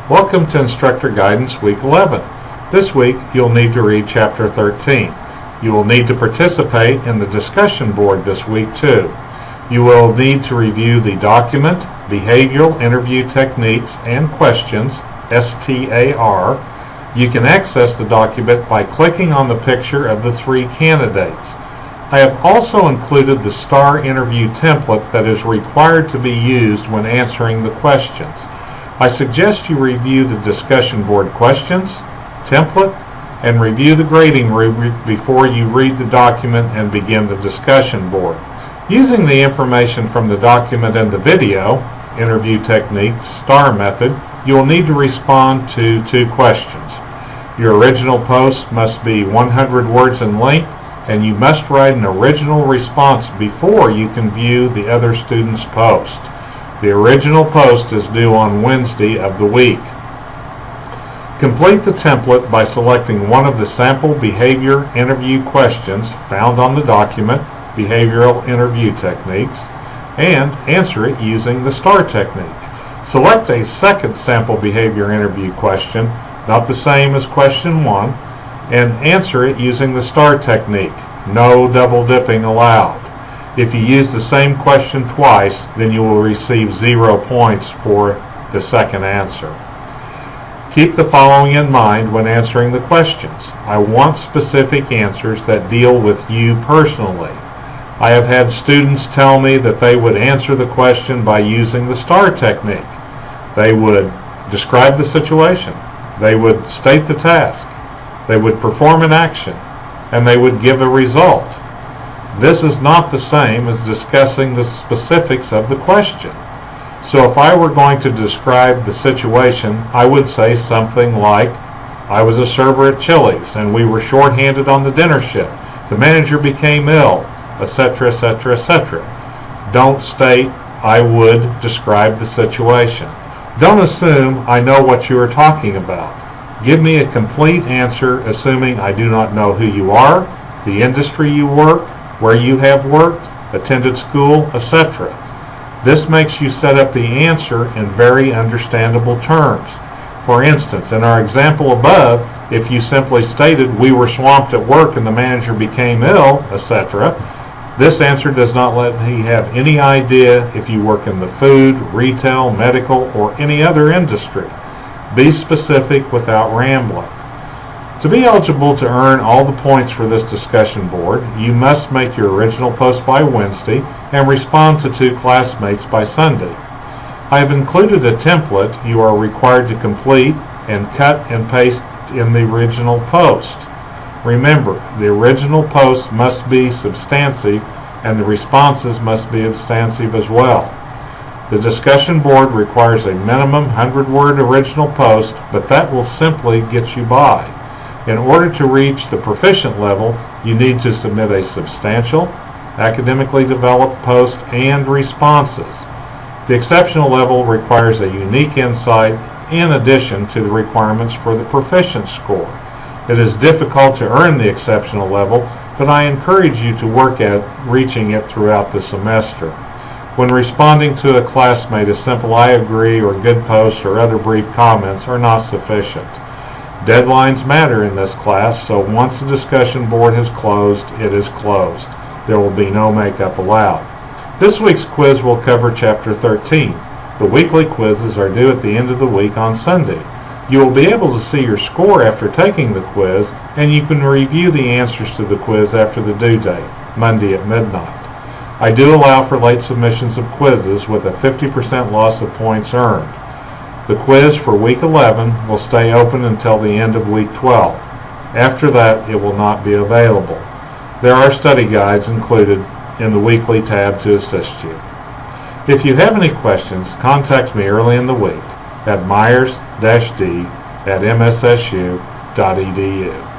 Welcome to Instructor Guidance Week 11. This week you'll need to read Chapter 13. You will need to participate in the discussion board this week too. You will need to review the document, Behavioral Interview Techniques and Questions, STAR. You can access the document by clicking on the picture of the three candidates. I have also included the STAR interview template that is required to be used when answering the questions. I suggest you review the discussion board questions, template, and review the grading rubric before you read the document and begin the discussion board. Using the information from the document and the video, Interview Techniques, STAR method, you will need to respond to two questions. Your original post must be 100 words in length, and you must write an original response before you can view the other student's post. The original post is due on Wednesday of the week. Complete the template by selecting one of the sample behavior interview questions found on the document, Behavioral Interview Techniques, and answer it using the STAR technique. Select a second sample behavior interview question, not the same as question 1, and answer it using the STAR technique. No double dipping allowed. If you use the same question twice, then you will receive 0 points for the second answer. Keep the following in mind when answering the questions. I want specific answers that deal with you personally. I have had students tell me that they would answer the question by using the STAR technique. They would describe the situation. They would state the task. They would perform an action, and they would give a result. This is not the same as discussing the specifics of the question. So if I were going to describe the situation, I would say something like, I was a server at Chili's and we were short-handed on the dinner shift. The manager became ill, etc., etc., etc. Don't state, I would describe the situation. Don't assume I know what you are talking about. Give me a complete answer assuming I do not know who you are, the industry you work, where you have worked, attended school, etc. This makes you set up the answer in very understandable terms. For instance, in our example above, if you simply stated we were swamped at work and the manager became ill, etc., this answer does not let me have any idea if you work in the food, retail, medical, or any other industry. Be specific without rambling. To be eligible to earn all the points for this discussion board, you must make your original post by Wednesday and respond to 2 classmates by Sunday. I have included a template you are required to complete and cut and paste in the original post. Remember, the original post must be substantive and the responses must be substantive as well. The discussion board requires a minimum 100-word original post, but that will simply get you by. In order to reach the proficient level, you need to submit a substantial, academically developed post and responses. The exceptional level requires a unique insight in addition to the requirements for the proficient score. It is difficult to earn the exceptional level, but I encourage you to work at reaching it throughout the semester. When responding to a classmate, a simple I agree or good post or other brief comments are not sufficient. Deadlines matter in this class, so once the discussion board has closed, it is closed. There will be no makeup allowed. This week's quiz will cover Chapter 13. The weekly quizzes are due at the end of the week on Sunday. You will be able to see your score after taking the quiz, and you can review the answers to the quiz after the due date, Monday at midnight. I do allow for late submissions of quizzes with a 50% loss of points earned. The quiz for Week 11 will stay open until the end of Week 12. After that, it will not be available. There are study guides included in the weekly tab to assist you. If you have any questions, contact me early in the week at myers-d@mssu.edu.